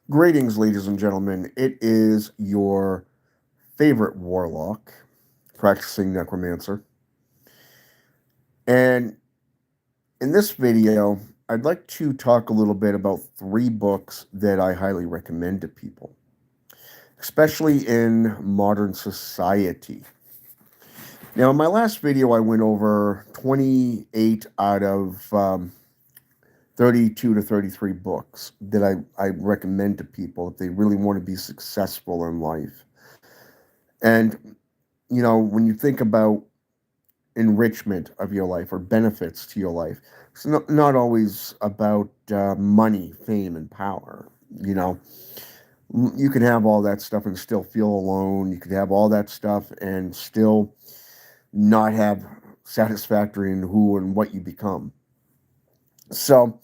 Greetings, ladies and gentlemen. It is your favorite warlock, practicing necromancer. And in this video, I'd like to talk a little bit about three books that I highly recommend to people, especially in modern society. Now, in my last video, I went over 28 out of 32 to 33 books that I recommend to people if they really want to be successful in life. And, when you think about enrichment of your life or benefits to your life, it's not always about money, fame, and power. You can have all that stuff and still feel alone. You could have all that stuff and still not have satisfactory in who and what you become. So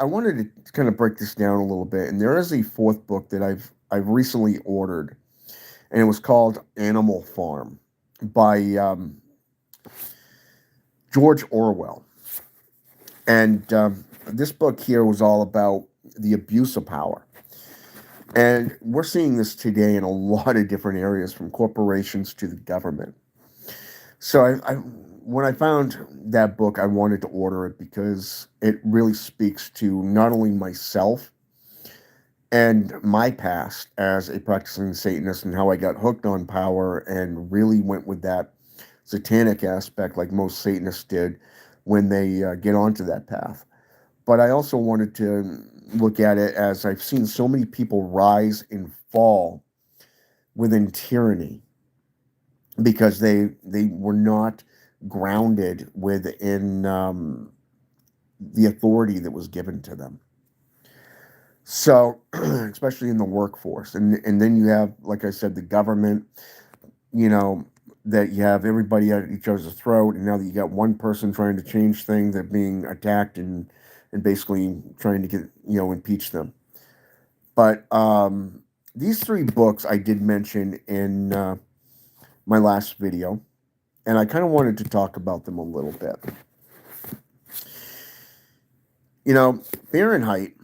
I wanted to kind of break this down a little bit. And there is a fourth book that I've recently ordered, and it was called Animal Farm by George Orwell. And this book here was all about the abuse of power. And we're seeing this today in a lot of different areas, from corporations to the government. So when I found that book, I wanted to order it because it really speaks to not only myself and my past as a practicing Satanist and how I got hooked on power and really went with that satanic aspect like most Satanists did when they get onto that path. But I also wanted to look at it as I've seen so many people rise and fall within tyranny because they were not grounded within the authority that was given to them. So, especially in the workforce, and then you have, like I said, the government, that you have everybody at each other's throat, and now that you got one person trying to change things, they're being attacked and basically trying to get, impeach them. But these three books I did mention in my last video, and I kind of wanted to talk about them a little bit. Fahrenheit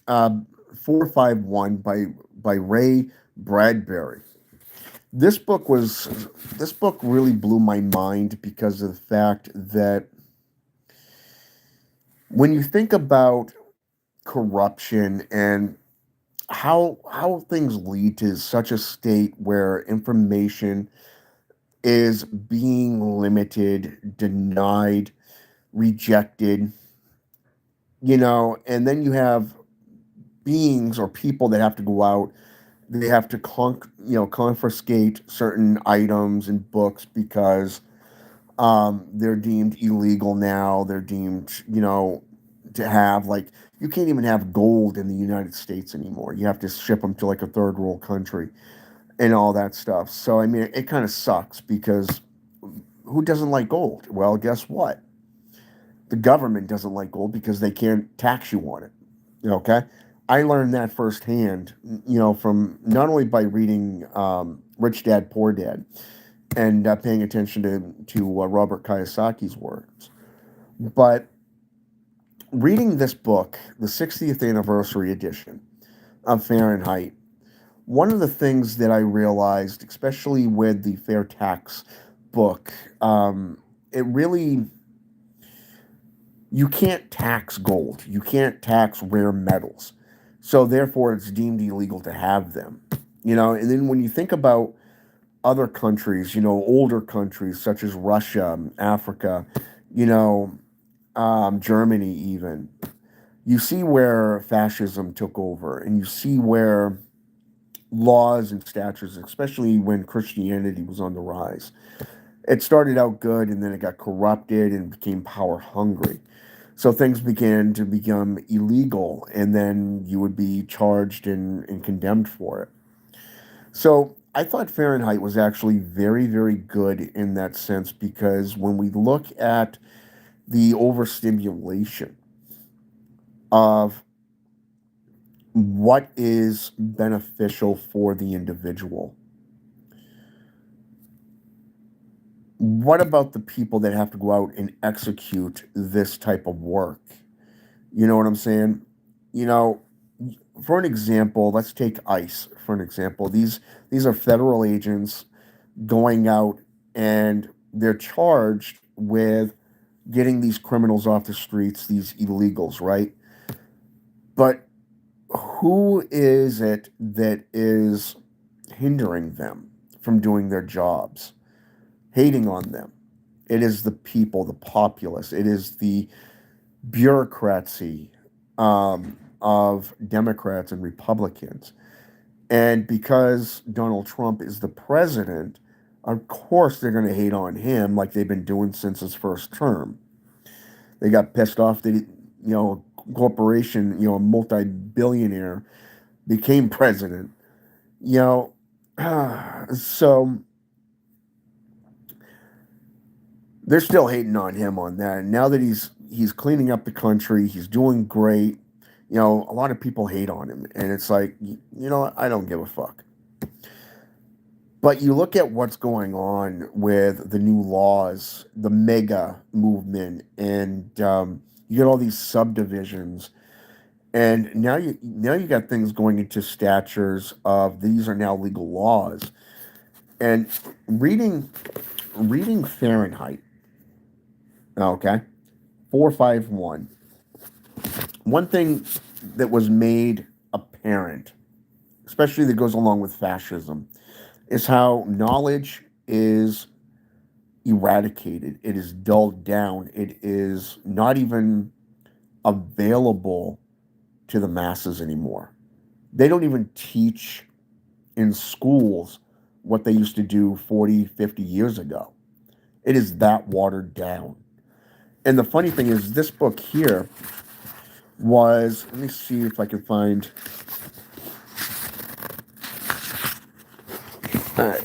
451 by Ray Bradbury. This book really blew my mind because of the fact that when you think about corruption and how things lead to such a state where information is being limited, denied, rejected, and then you have beings or people that have to go out. They have to confiscate certain items and books because they're deemed illegal now. They're deemed, to have, like, you can't even have gold in the United States anymore. You have to ship them to like a third world country and all that stuff. So, I mean, it kind of sucks because who doesn't like gold? Well, guess what? The government doesn't like gold because they can't tax you on it. Okay? I learned that firsthand, from not only by reading Rich Dad, Poor Dad and paying attention to Robert Kiyosaki's words, but reading this book, the 60th anniversary edition of Fahrenheit, one of the things that I realized, especially with the Fair Tax book, it really, you can't tax gold. You can't tax rare metals. So therefore, it's deemed illegal to have them. And then when you think about other countries, older countries such as Russia, Africa, Germany even, you see where fascism took over, and you see where laws and statutes, especially when Christianity was on the rise, it started out good and then it got corrupted and became power hungry. So things began to become illegal, and then you would be charged and condemned for it. So I thought Fahrenheit was actually very, very good in that sense because when we look at the overstimulation of what is beneficial for the individual? What about the people that have to go out and execute this type of work? You know what I'm saying? You know, for an example, let's take ICE for an example. These are federal agents going out, and they're charged with getting these criminals off the streets, these illegals, right? But who is it that is hindering them from doing their jobs, hating on them? It is the people, the populace. It is the bureaucracy of Democrats and Republicans. And because Donald Trump is the president, of course they're going to hate on him like they've been doing since his first term. They got pissed off that, a corporation, a multi-billionaire became president. You know, so they're still hating on him on that. And now that he's cleaning up the country, he's doing great. A lot of people hate on him, and it's like, I don't give a fuck. But you look at what's going on with the new laws, the mega movement, and you get all these subdivisions, and now you got things going into statures of these are now legal laws. And reading Fahrenheit, okay, 451. One thing that was made apparent, especially that goes along with fascism, is how knowledge is eradicated. It is dulled down. It is not even available to the masses anymore. They don't even teach in schools what they used to do 40, 50 years ago. It is that watered down. And the funny thing is, this book here was, let me see if I can find. All right.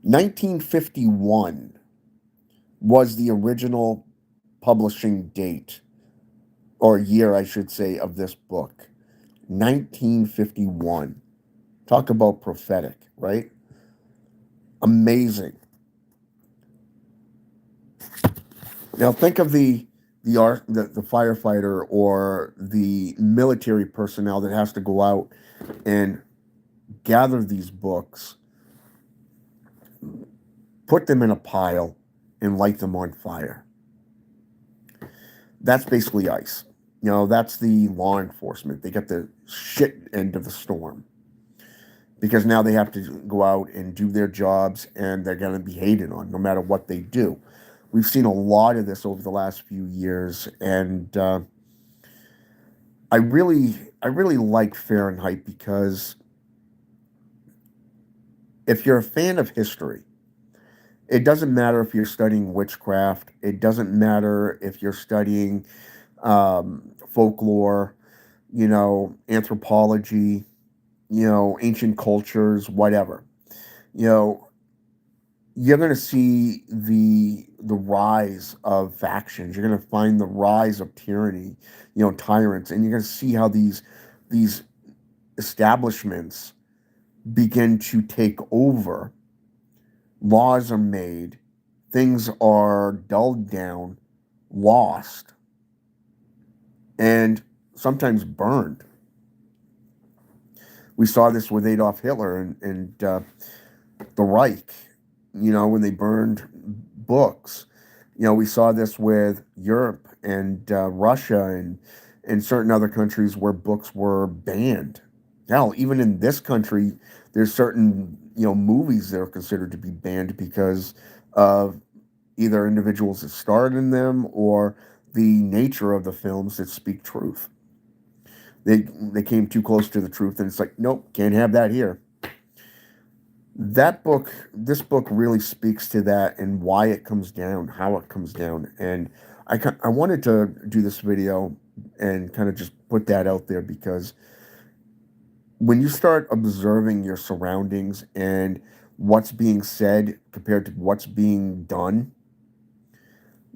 1951 was the original publishing date, or year, I should say, of this book. 1951. Talk about prophetic, right? Amazing. Now think of the firefighter or the military personnel that has to go out and gather these books, put them in a pile, and light them on fire. That's basically ICE. That's the law enforcement. They get the shit end of the storm because now they have to go out and do their jobs, and they're going to be hated on no matter what they do. We've seen a lot of this over the last few years, and I really like Fahrenheit because if you're a fan of history, it doesn't matter if you're studying witchcraft. It doesn't matter if you're studying folklore, anthropology, ancient cultures, whatever. You're going to see the rise of factions. You're going to find the rise of tyranny, tyrants, and you're going to see how these establishments begin to take over. Laws are made, things are dulled down, lost, and sometimes burned. We saw this with Adolf Hitler and the Reich, when they burned books. We saw this with Europe and Russia and certain other countries where books were banned. Hell, even in this country, there's certain movies that are considered to be banned because of either individuals that starred in them or the nature of the films that speak truth. They came too close to the truth, and it's like, nope, can't have that here. This book really speaks to that and why it comes down, how it comes down. And I wanted to do this video and kind of just put that out there because when you start observing your surroundings and what's being said compared to what's being done,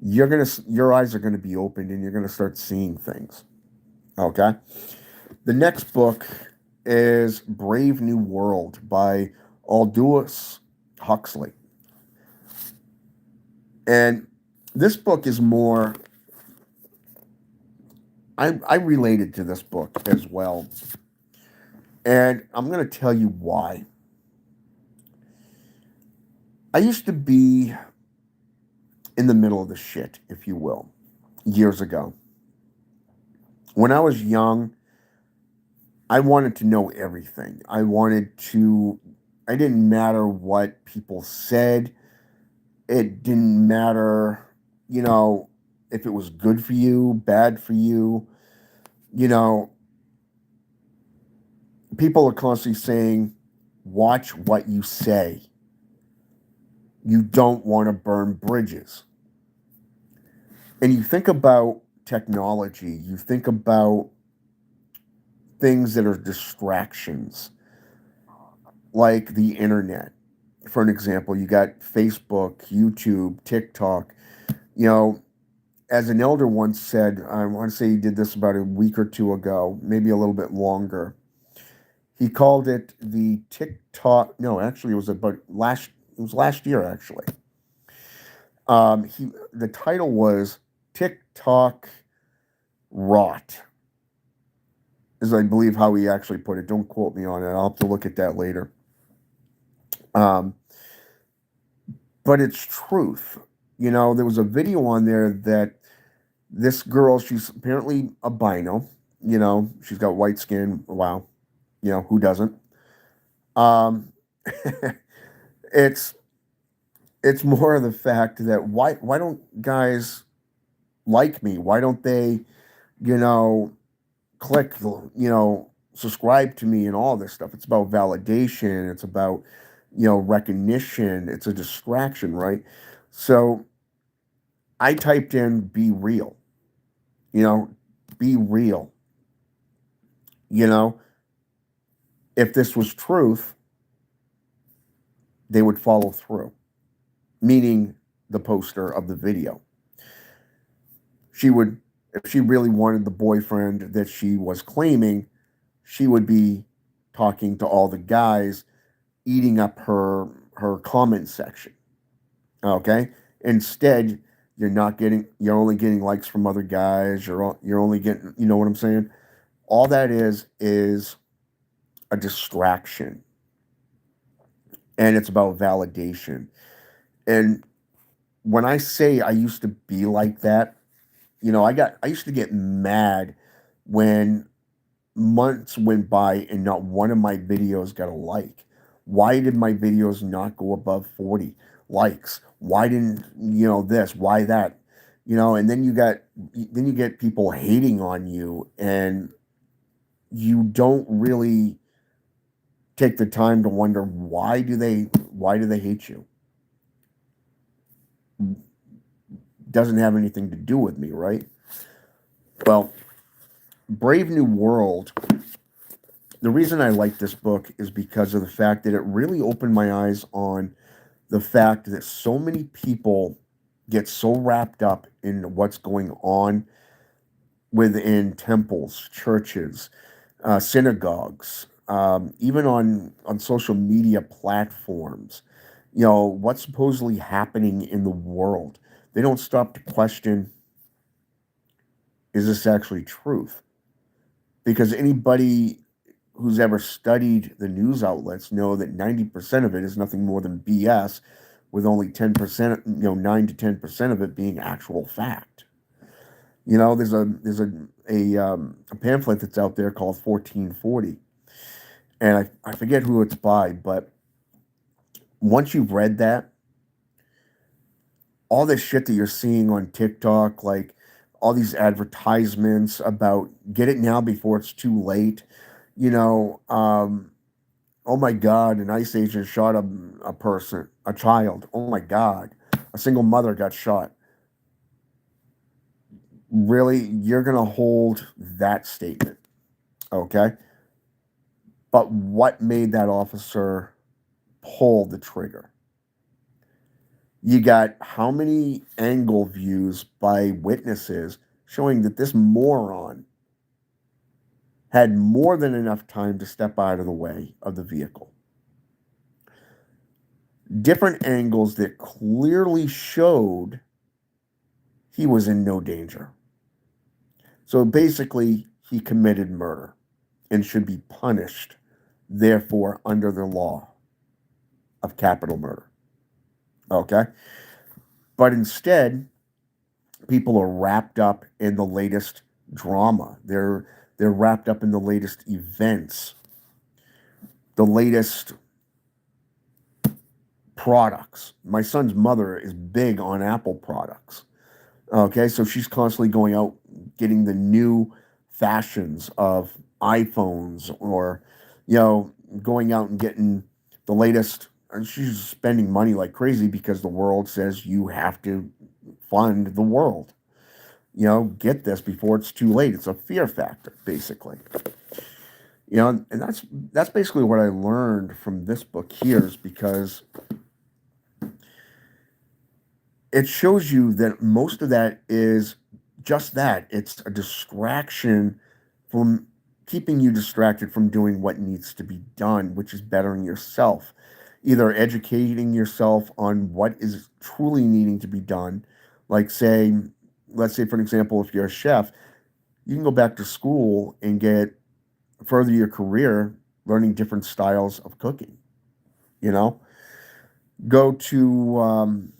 your eyes are gonna be opened and you're gonna start seeing things. Okay. The next book is Brave New World by Aldous Huxley. And this book is more, I related to this book as well. And I'm going to tell you why. I used to be in the middle of the shit, if you will, years ago. When I was young, I wanted to know everything. I didn't matter what people said. It didn't matter, you know, if it was good for you, bad for you. You know, people are constantly saying, watch what you say. You don't want to burn bridges. And you think about technology, you think about things that are distractions, like the internet. For an example, you got Facebook, YouTube, TikTok. You know, as an elder once said, I want to say he did this about a week or two ago, maybe a little bit longer. He called it the TikTok. No, actually, it was last year actually. The title was TikTok Rot, is I believe how he actually put it. Don't quote me on it. I'll have to look at that later. Um, but it's truth. You know, there was a video on there that this girl, she's apparently albino. You know, she's got white skin. Wow. You know, who doesn't? Um, it's it's more of the fact that why don't guys like me? Why don't they, you know, click, subscribe to me and all this stuff? It's about validation. It's about, recognition. It's a distraction, right? So I typed in "be real," you know, be real. You know, if this was truth, they would follow through. Meaning the poster of the video. She would, if she really wanted the boyfriend that she was claiming, she would be talking to all the guys, eating up her comment section. Okay? Instead, you're only getting likes from other guys, you're only getting, you know what I'm saying? All that is a distraction. And it's about validation. And when I say I used to be like that, I used to get mad when months went by and not one of my videos got a like. Why did my videos not go above 40 likes? Why didn't, this, why that? And then you get people hating on you, and you don't really take the time to wonder why do they hate you? Doesn't have anything to do with me, right? Well, Brave New World, the reason I like this book is because of the fact that it really opened my eyes on the fact that so many people get so wrapped up in what's going on within temples, churches, synagogues, even on social media platforms. What's supposedly happening in the world. They don't stop to question, is this actually truth? Because anybody who's ever studied the news outlets know that 90% of it is nothing more than BS, with only 10%, 9 to 10% of it being actual fact. There's a pamphlet that's out there called 1440, and I forget who it's by, but once you've read that, all this shit that you're seeing on TikTok, like all these advertisements about get it now before it's too late, oh my God, an ICE agent shot a person, a child. Oh my God, a single mother got shot. Really, you're going to hold that statement, okay? But what made that officer pull the trigger? You got how many angle views by witnesses showing that this moron had more than enough time to step out of the way of the vehicle. Different angles that clearly showed he was in no danger. So basically, he committed murder and should be punished, therefore, under the law of capital murder. Okay? But instead, people are wrapped up in the latest drama. They're wrapped up in the latest events, the latest products. My son's mother is big on Apple products. Okay, so she's constantly going out getting the new fashions of iPhones, or going out and getting the latest. And she's spending money like crazy because the world says you have to fund the world. Get this before it's too late. It's a fear factor, basically. And that's basically what I learned from this book here, is because it shows you that most of that is just that. It's a distraction from keeping you distracted from doing what needs to be done, which is bettering yourself, either educating yourself on what is truly needing to be done. Like, let's say, for an example, if you're a chef, you can go back to school and further your career learning different styles of cooking. Go to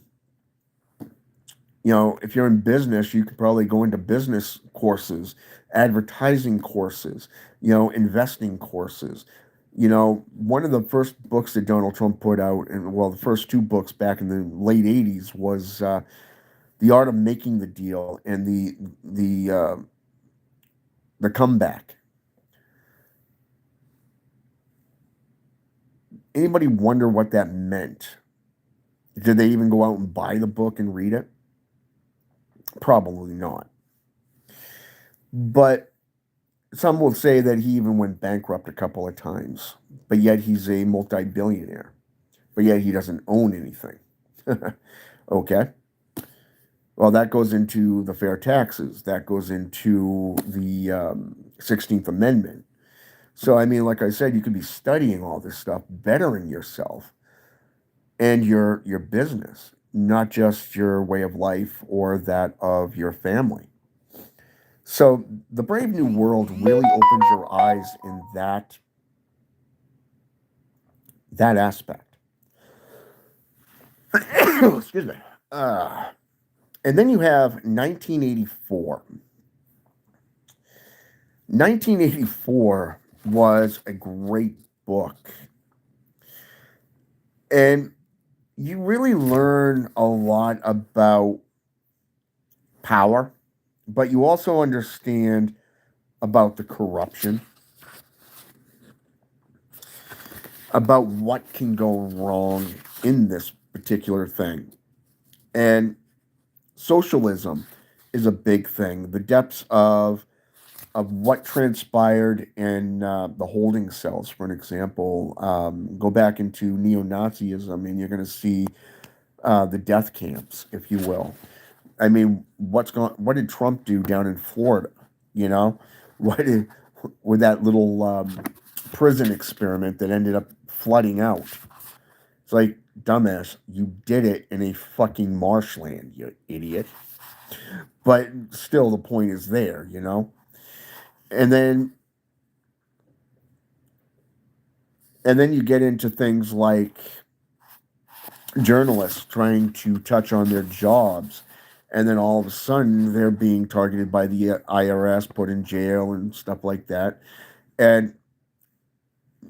if you're in business, you could probably go into business courses, advertising courses, investing courses. One of the first books that Donald Trump put out, and the first two books back in the late '80s, was The Art of Making the Deal and the Comeback. Anybody wonder what that meant? Did they even go out and buy the book and read it? Probably not. But some will say that he even went bankrupt a couple of times, but yet he's a multi-billionaire, but yet he doesn't own anything. Okay. Well, that goes into the fair taxes. That goes into the 16th Amendment. So, I mean, like I said, you could be studying all this stuff, bettering yourself and your business, not just your way of life or that of your family. So the Brave New World really opens your eyes in that aspect. Excuse me. And then you have 1984. 1984 was a great book. And you really learn a lot about power, but you also understand about the corruption, about what can go wrong in this particular thing. And socialism is a big thing. The depths of what transpired in the holding cells, for an example. Go back into neo-Nazism, and you're going to see the death camps, if you will. I mean, what did Trump do down in Florida? With that little prison experiment that ended up flooding out? It's like, dumbass, you did it in a fucking marshland, you idiot. But still, the point is there, And then you get into things like journalists trying to touch on their jobs, and then all of a sudden they're being targeted by the IRS, put in jail and stuff like that. And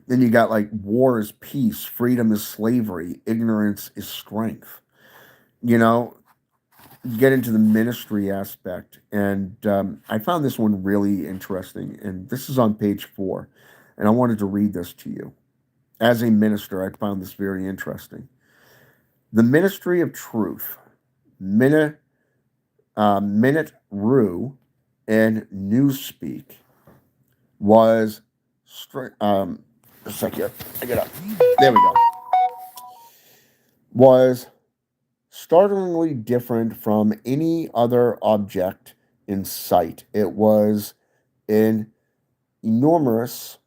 then you got like, war is peace, freedom is slavery, ignorance is strength. You get into the ministry aspect, and I found this one really interesting, and this is on page 4, and I wanted to read this to you. As a minister, I found this very interesting. The ministry of truth, Minute Rue, and Newspeak was a sec here. I get up. There we go. Was startlingly different from any other object in sight. It was an enormous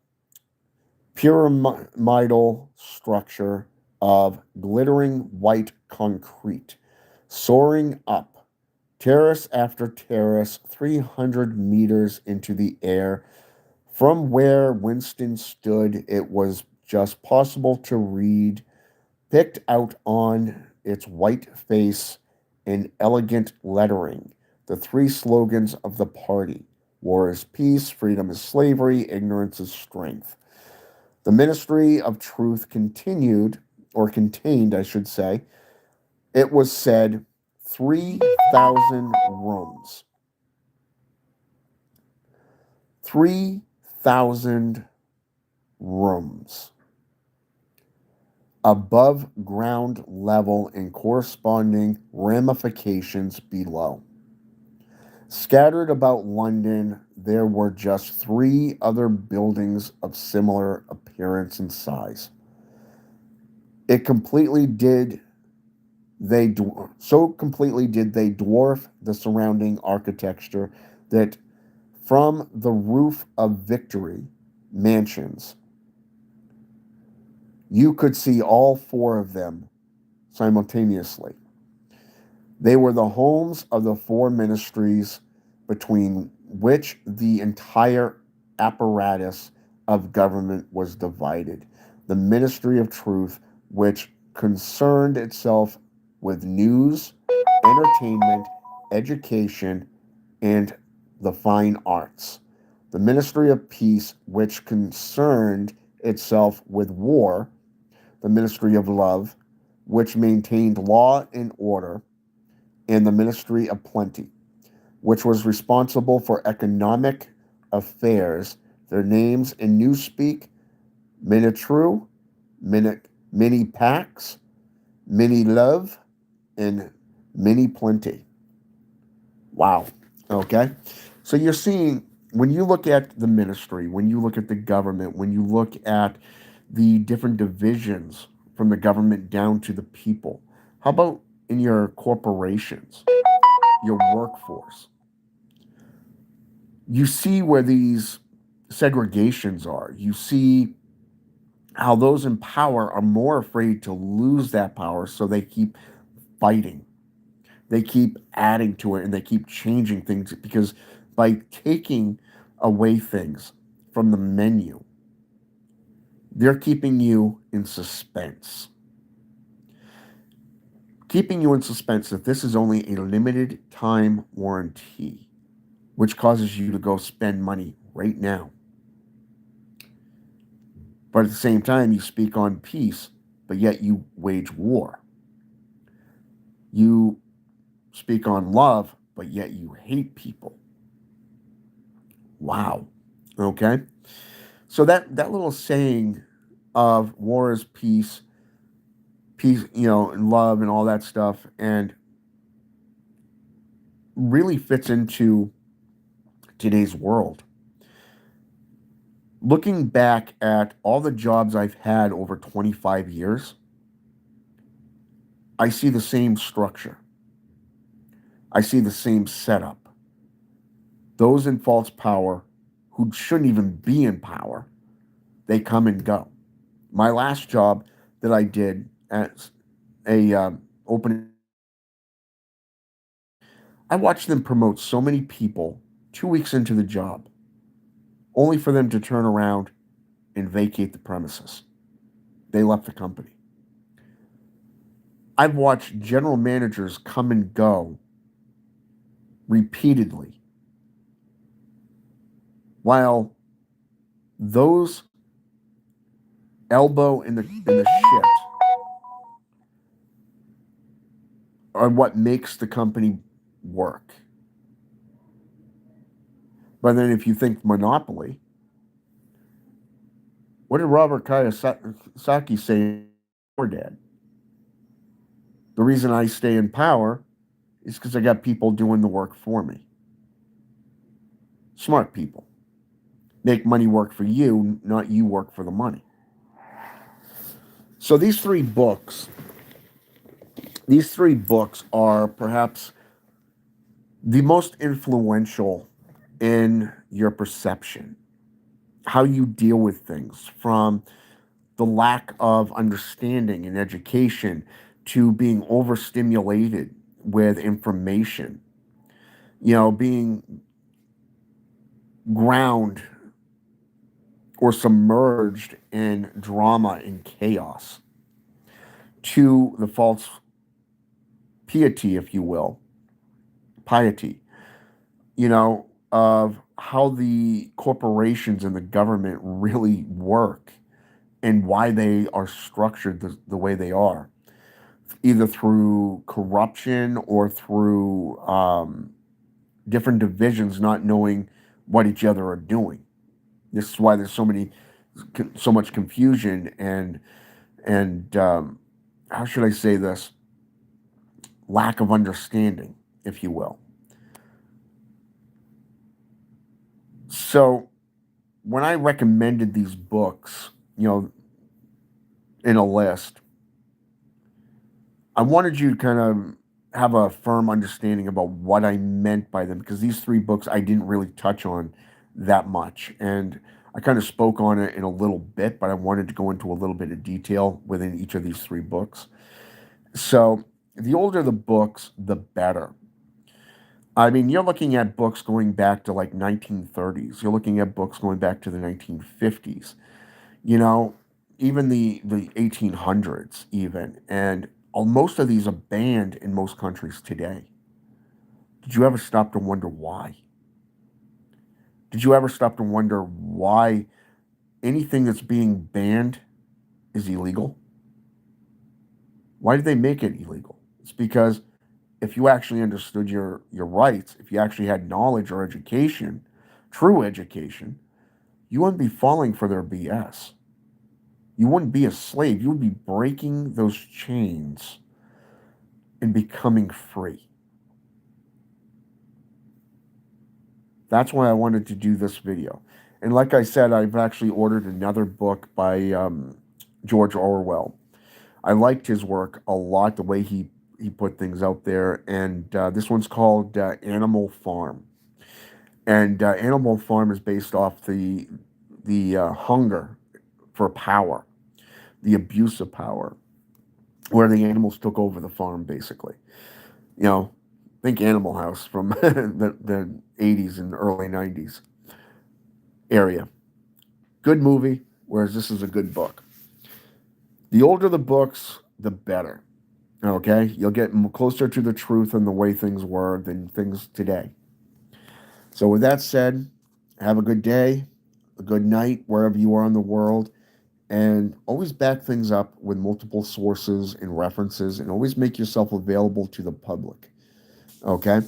pyramidal structure of glittering white concrete, soaring up, terrace after terrace, 300 meters into the air. From where Winston stood, it was just possible to read, picked out on its white face in elegant lettering, the three slogans of the party: war is peace, freedom is slavery, ignorance is strength. The ministry of truth continued, or contained, I should say, it was said, 3,000 rooms. 3,000 rooms above ground level and corresponding ramifications below. Scattered about London, there were just 3 other buildings of similar appearance and size. It completely did they so completely did they dwarf the surrounding architecture that from the roof of Victory mansions you could see all 4 of them simultaneously. They were the homes of the 4 ministries between which the entire apparatus of government was divided. The ministry of truth, which concerned itself with news, entertainment, education, and the fine arts. The ministry of peace, which concerned itself with war. The ministry of love, which maintained law and order. And the ministry of plenty, which was responsible for economic affairs. Their names in Newspeak: Minitru, Mini Pax, Mini Love, and Mini Plenty. Wow. Okay. So you're seeing, when you look at the ministry, when you look at the government, when you look at the different divisions from the government down to the people, how about in your corporations, your workforce? You see where these segregations are. You see how those in power are more afraid to lose that power, so they keep fighting. They keep adding to it and they keep changing things, because by taking away things from the menu, they're keeping you in suspense. Keeping you in suspense that this is only a limited time warranty, which causes you to go spend money right now. But at the same time, you speak on peace, but yet you wage war. You speak on love, but yet you hate people. Wow. Okay? So that little saying of war is peace, peace, and love and all that stuff, and really fits into today's world. Looking back at all the jobs I've had over 25 years, I see the same structure. I see the same setup. Those in false power who shouldn't even be in power, they come and go. My last job that I did as a opening, I watched them promote so many people 2 weeks into the job, only for them to turn around and vacate the premises. They left the company. I've watched general managers come and go repeatedly, while those elbow in the shit are what makes the company work. But then if you think monopoly, what did Robert Kiyosaki say? Poor Dad. The reason I stay in power is because I got people doing the work for me. Smart people. Make money work for you, not you work for the money. So these 3 books These three books are perhaps the most influential in your perception, how you deal with things, from the lack of understanding and education to being overstimulated with information, being ground or submerged in drama and chaos, to the false piety, if you will, piety, of how the corporations and the government really work and why they are structured the way they are, either through corruption or through different divisions not knowing what each other are doing. This is why there's so much confusion and how should I say this? Lack of understanding, if you will. So when I recommended these books, in a list, I wanted you to kind of have a firm understanding about what I meant by them, because these three books I didn't really touch on that much. And I kind of spoke on it in a little bit, but I wanted to go into a little bit of detail within each of these three books. So the older the books, the better. I mean, you're looking at books going back to like 1930s. You're looking at books going back to the 1950s. You know, even the 1800s even. And most of these are banned in most countries today. Did you ever stop to wonder why? Did you ever stop to wonder why anything that's being banned is illegal? Why did they make it illegal? It's because if you actually understood your rights, if you actually had knowledge or education, true education, you wouldn't be falling for their BS. You wouldn't be a slave. You would be breaking those chains and becoming free. That's why I wanted to do this video. And like I said, I've actually ordered another book by George Orwell. I liked his work a lot, the way he put things out there. And this one's called Animal Farm. And Animal Farm is based off the hunger for power, the abuse of power, where the animals took over the farm, basically. Think Animal House from the 80s and early 90s area. Good movie, whereas this is a good book. The older the books, the better. Okay? You'll get closer to the truth and the way things were than things today. So with that said, have a good day, a good night, wherever you are in the world, and always back things up with multiple sources and references, and always make yourself available to the public. Okay?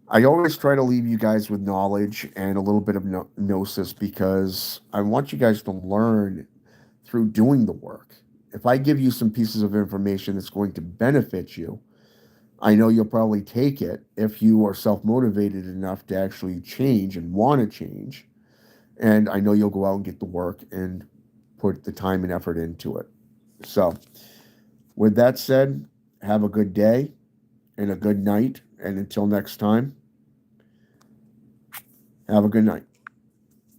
I always try to leave you guys with knowledge and a little bit of gnosis, because I want you guys to learn through doing the work. If I give you some pieces of information that's going to benefit you, I know you'll probably take it if you are self-motivated enough to actually change and want to change. And I know you'll go out and get the work and put the time and effort into it. So, with that said, have a good day and a good night. And until next time, have a good night.